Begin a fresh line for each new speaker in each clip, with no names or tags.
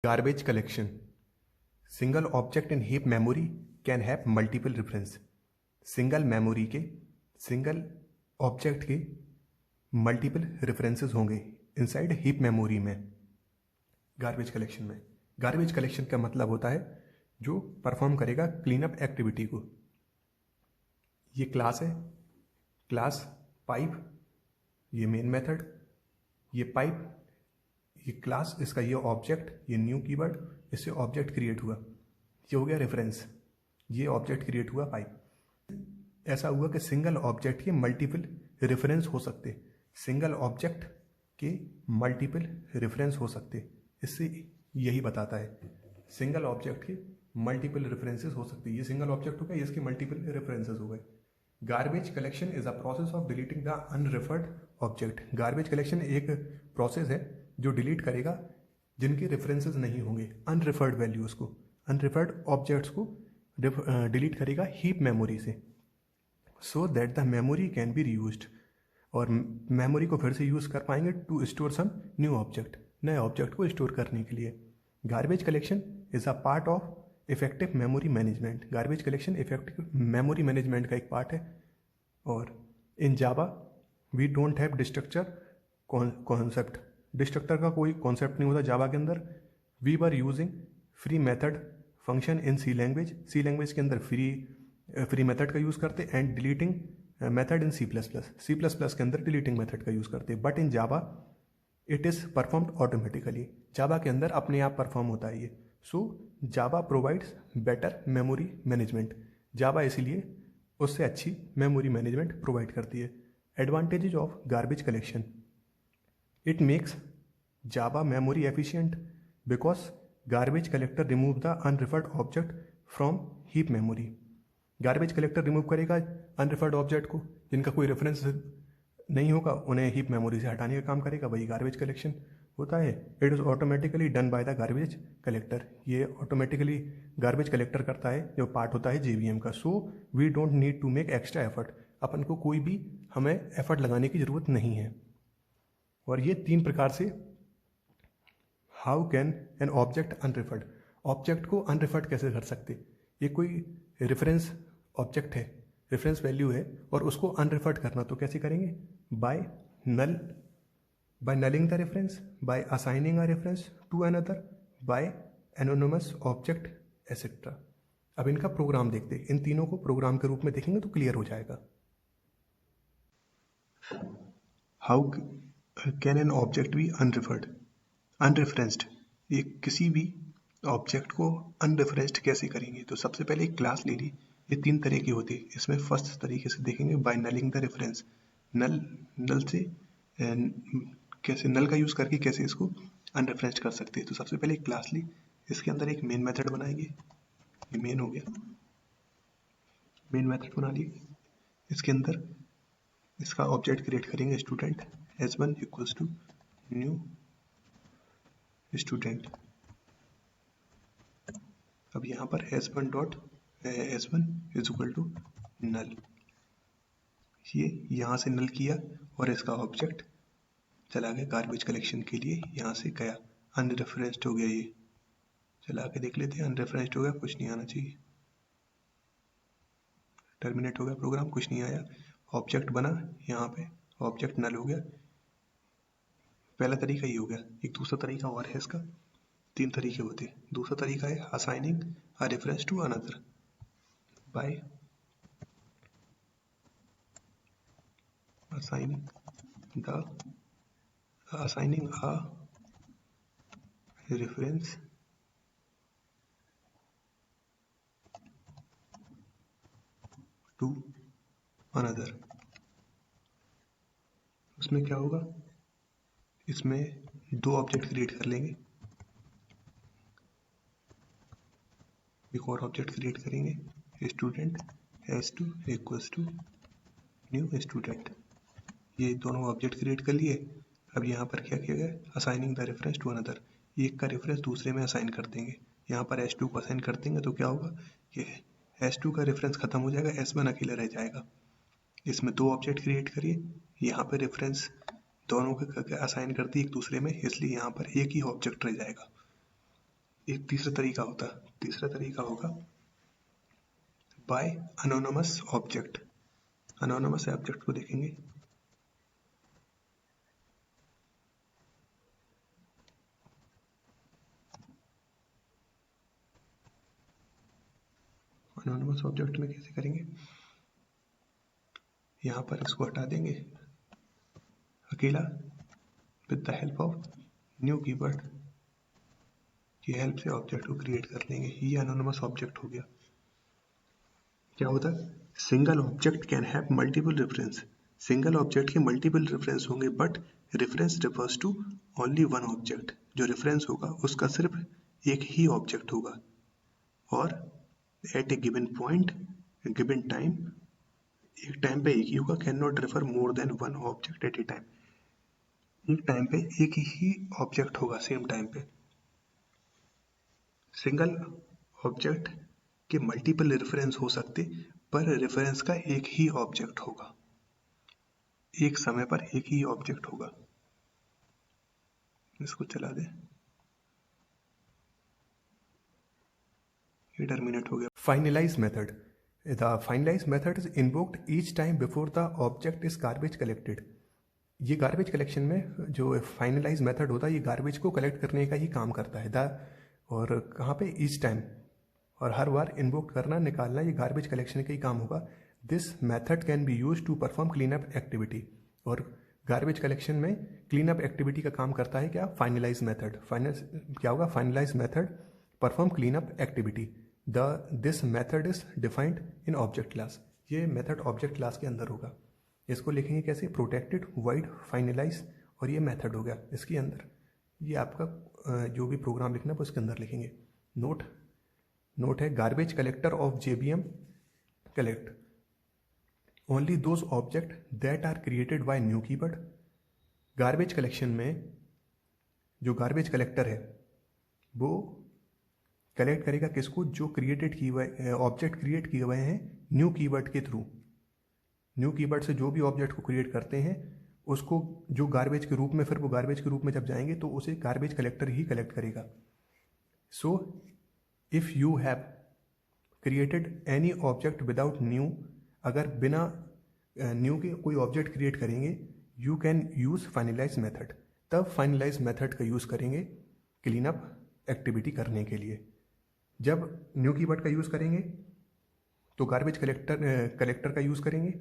Garbage collection. Single object in heap memory can have multiple reference. Single memory के single object के multiple references होंगे inside heap memory में garbage collection में। Garbage collection का मतलब होता है जो परफॉर्म करेगा क्लीन अप एक्टिविटी को। ये क्लास है, क्लास पाइप, ये मेन मेथड, ये पाइप, ये क्लास, इसका ये ऑब्जेक्ट, ये न्यू कीवर्ड, इससे ऑब्जेक्ट क्रिएट हुआ, ये हो गया रेफरेंस, ये ऑब्जेक्ट क्रिएट हुआ पाइप। ऐसा हुआ कि सिंगल ऑब्जेक्ट के मल्टीपल रेफरेंस हो सकते, सिंगल ऑब्जेक्ट के मल्टीपल रेफरेंस हो सकते। इससे यही बताता है सिंगल ऑब्जेक्ट के मल्टीपल रेफरेंसेस हो सकते। ये सिंगल ऑब्जेक्ट हो गया, इसके मल्टीपल रेफरेंसेस हो गए। Garbage collection is a process of deleting the unreferred object. Garbage collection एक प्रोसेस है जो डिलीट करेगा जिनके रेफरेंसेस नहीं होंगे, अनरेफर्ड वैल्यूज को, अनरेफर्ड ऑब्जेक्ट्स को डिलीट करेगा हीप मेमोरी से, so that the memory can be reused. और मेमोरी को फिर से यूज़ कर पाएंगे to store some new object, नए ऑब्जेक्ट को स्टोर करने के लिए। Garbage collection is a part of effective memory management. Garbage collection effective memory management का एक पार्ट है। और in Java we don't have destructor concept. Destructor का कोई कॉन्सेप्ट नहीं होता जावा के अंदर। We were using free method function in C language. C language के अंदर फ्री मेथड का यूज़ करते and deleting method in C plus plus. C plus plus के अंदर डिलीटिंग मेथड का यूज़ करते, but in Java it is performed automatically. Java के अंदर अपने आप परफॉर्म होता है ये। So Java provides better memory management. Java इसलिए उससे अच्छी मेमोरी मैनेजमेंट प्रोवाइड करती है। Advantages of garbage collection, it makes Java memory efficient because garbage collector remove the unreferred object from heap memory. Garbage collector remove करेगा unreferred object को, जिनका कोई reference नहीं होगा, उन्हें हीप मेमोरी से हटाने का काम करेगा, वही गार्बेज कलेक्शन होता है। It is automatically done by the garbage collector. ये ऑटोमेटिकली गार्बेज कलेक्टर करता है, जो पार्ट होता है जेवीएम का। So we don't need to make extra effort. अपन को कोई भी हमें एफर्ट लगाने की ज़रूरत नहीं है। और ये 3 प्रकार से how can an object unreferred, object को अनरेफर्ड कैसे कर सकते। ये कोई रेफरेंस ऑब्जेक्ट है, रेफरेंस वैल्यू है, और उसको अनरेफर्ड करना तो कैसे करेंगे? By nulling the reference, by assigning a reference to another, by anonymous object etcetera. अब इनका प्रोग्राम देखते हैं, इन तीनों को प्रोग्राम के रूप में देखेंगे तो क्लियर हो जाएगा। How can an object be unreferred, unreferenced. ये किसी भी ऑब्जेक्ट को अनरेफरेंस्ड कैसे करेंगे? तो सबसे पहले एक क्लास ले ली। ये 3 तरह की होती है। इसमें फर्स्ट तरीके से देखेंगे बाय नलिंग द रेफरेंस। नल से कैसे, नल का यूज़ करके कैसे इसको अनरेफरेंस्ड कर सकते हैं। तो सबसे पहले एक क्लास ली, इसके अंदर एक मेन मेथड बनाएंगे। ये मेन हो गया, मेन मेथड बना लिए। इसके अंदर इसका ऑब्जेक्ट क्रिएट करेंगे student s1 equals to new student. अब यहाँ पर s1 is equal to null. ये यहाँ से नल किया और इसका ऑब्जेक्ट चला गया गार्बेज कलेक्शन के लिए, यहाँ से गया, अनरेफरेंस्ड हो गया। ये चला के देख लेते हैं, अनरेफरेंस्ड हो गया, कुछ नहीं आना चाहिए, टर्मिनेट हो गया प्रोग्राम, कुछ नहीं आया। ऑब्जेक्ट बना, यहाँ पे ऑब्जेक्ट नल हो गया। पहला तरीका ये हो गया। एक दूसरा तरीका और है इसका, 3 तरीके होते हैं। दूसरा तरीका है assigning a reference to another by assigning a reference to another। उसमें क्या होगा? इसमें 2 ऑब्जेक्ट क्रिएट कर लेंगे, एक और ऑब्जेक्ट क्रिएट करेंगे, student s2 equals to new student. ये दोनों ऑब्जेक्ट क्रिएट कर लिए। अब यहाँ पर क्या किया गया? Assigning the reference to another. एक का रेफरेंस दूसरे में असाइन कर देंगे। यहाँ पर s2 को असाइन कर देंगे तो क्या होगा कि s2 का रेफरेंस खत्म हो जाएगा, s1 अकेला रह जाएगा। इसमें 2 ऑब्जेक्ट क्रिएट करिए, यहाँ पर रेफरेंस दोनों के असाइन कर दी एक दूसरे में, इसलिए यहाँ पर एक ही ऑब्जेक्ट रह जाएगा। एक तीसरा तरीका होगा by anonymous object. Anonymous object को देखेंगे, अनोनमस ऑब्जेक्ट में कैसे करेंगे, यहाँ पर इसको हटा देंगे अकेला with the help of new keyword की हेल्प से ऑब्जेक्ट को क्रिएट कर लेंगे। ये अनोनमस ऑब्जेक्ट हो गया। क्या होता है, single object can have multiple reference. Single object के मल्टीपल रेफरेंस होंगे, but reference refers to only one object. जो रेफरेंस होगा उसका सिर्फ एक ही ऑब्जेक्ट होगा, और at a given point given time, एक टाइम पे एक ही होगा। Can not refer more than one object at a time. एक टाइम पे एक ही ऑब्जेक्ट होगा, सेम टाइम पे। सिंगल ऑब्जेक्ट के मल्टीपल रेफरेंस हो सकते, पर रेफरेंस का एक ही ऑब्जेक्ट होगा, एक समय पर एक ही ऑब्जेक्ट होगा। इसको चला दे, ये टर्मिनेट हो गया। Finalize method, the finalize method is invoked each time before the object is garbage collected. ये गार्बेज कलेक्शन में जो फाइनलाइज मेथड होता है, ये गार्बेज को कलेक्ट करने का ही काम करता है। और कहाँ पे, ईच टाइम, और हर बार इन्वोक करना, निकालना, ये गार्बेज कलेक्शन का ही काम होगा। This method can be use to perform clean up activity. और गार्बेज कलेक्शन में क्लीन अप एक्टिविटी का काम करता है क्या, फाइनलाइज मेथड। क्या होगा, finalize method perform clean up activity. This method is defined in object class. ये मेथड ऑब्जेक्ट क्लास के अंदर होगा। इसको लिखेंगे कैसे, प्रोटेक्टेड वाइड फाइनलाइज, और ये मेथड हो गया इसके अंदर। ये आपका जो भी प्रोग्राम लिखना है वो इसके अंदर लिखेंगे। नोट है, garbage collector of JVM collect only those object that are created by new keyword. Garbage collection में जो गार्बेज कलेक्टर है वो कलेक्ट करेगा किसको, जो क्रिएटेड किए हुए ऑब्जेक्ट क्रिएट किए हुए हैं न्यू कीवर्ड के थ्रू। न्यू कीवर्ड से जो भी ऑब्जेक्ट को क्रिएट करते हैं उसको जो गार्बेज के रूप में, फिर वो गार्बेज के रूप में जब जाएंगे तो उसे गार्बेज कलेक्टर ही कलेक्ट करेगा। So if you have created any object without new, अगर बिना न्यू के कोई ऑब्जेक्ट क्रिएट करेंगे, you can use finalize method. तब फाइनलाइज मेथड का यूज करेंगे क्लीन अप एक्टिविटी करने के लिए। जब न्यू कीवर्ड का यूज करेंगे तो गार्बेज कलेक्टर का यूज करेंगे,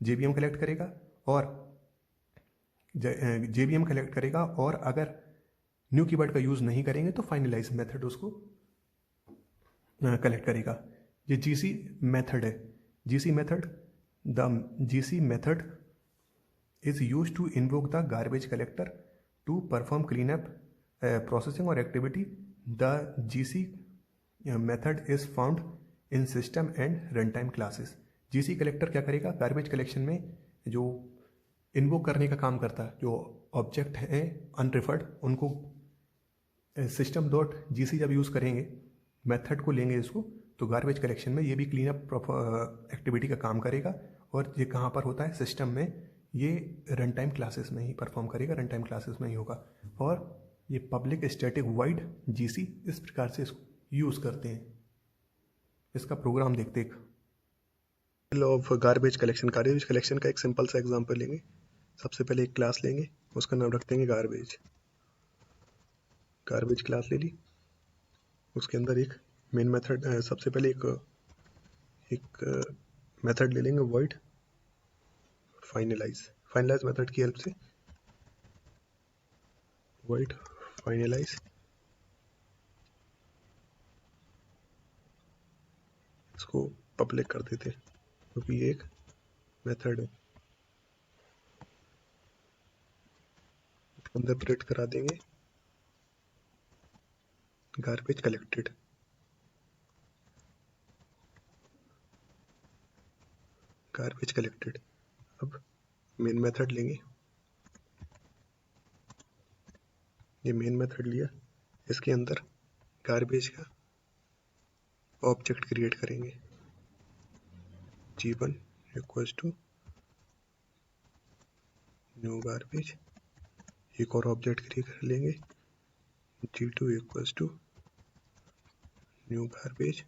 JVM कलेक्ट करेगा, और JVM कलेक्ट करेगा। और अगर न्यू कीवर्ड का यूज नहीं करेंगे तो फाइनलाइज मेथड उसको कलेक्ट करेगा। ये GC मेथड है। GC method, the GC method is use to invoke the garbage collector to perform clean up processing और activity. The GC method is found in system and run time classes. GC collector क्या करेगा, garbage collection में जो invoke करने का काम करता है, जो ऑब्जेक्ट हैं अनरिफर्ड, उनको सिस्टम डॉट GC जब यूज़ करेंगे, मेथड को लेंगे इसको, तो गार्बेज कलेक्शन में ये भी क्लीन अप एक्टिविटी का काम करेगा। और ये कहाँ पर होता है, सिस्टम में। ये रन टाइम क्लासेस में ही परफॉर्म करेगा, रन टाइम क्लासेस में ही होगा। और ये पब्लिक स्टैटिक वाइड GC इस प्रकार से इसको यूज़ करते हैं। इसका प्रोग्राम देखते हैं। ऑफ गार्बेज कलेक्शन का एक सिंपल सा एग्जांपल लेंगे। सबसे पहले एक क्लास लेंगे, उसका नाम रख देंगे गार्बेज क्लास ले ली। उसके अंदर एक मेन मेथड, सबसे पहले एक मेथड ले लेंगे वॉइड फाइनलाइज मेथड की हेल्प से वॉइड फाइनलाइज, इसको पब्लिक कर देते हैं क्योंकि ये एक मेथड है। अंदर प्रिंट करा देंगे गार्बेज कलेक्टेड। अब मेन मेथड लेंगे, ये मेन मेथड लिया, इसके अंदर गार्बेज का ऑब्जेक्ट क्रिएट करेंगे। G1 equals to new garbage. एक और ऑब्जेक्ट क्रिएट कर लेंगे, G2 equals to new garbage.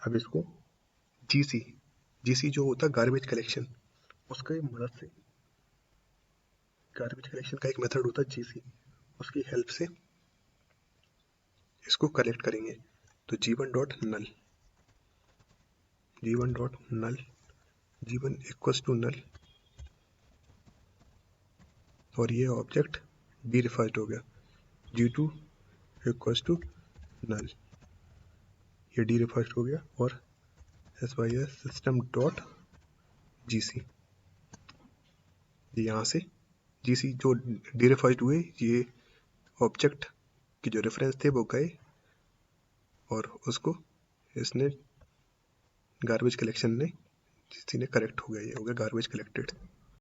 अब इसको जीसी जो होता है गार्बेज कलेक्शन, उसके मदद से, गार्बेज कलेक्शन का एक मेथड होता है जीसी, उसकी हेल्प से इसको कलेक्ट करेंगे। तो G one dot null, G one dot null, G one equals to null, और ये ऑब्जेक्ट डीरिफाइड हो गया। जी2 इक्वल्स टू नल, ये डीरिफाइड हो गया, और SYS सिस्टम डॉट जीसी, यहाँ से जीसी जो डीरिफाइड हुए, ये ऑब्जेक्ट के जो रेफरेंस थे वो गए, और उसको इसने गार्बेज कलेक्शन ने, जीसी ने करेक्ट हो गया, ये हो गया गार्बेज कलेक्टेड।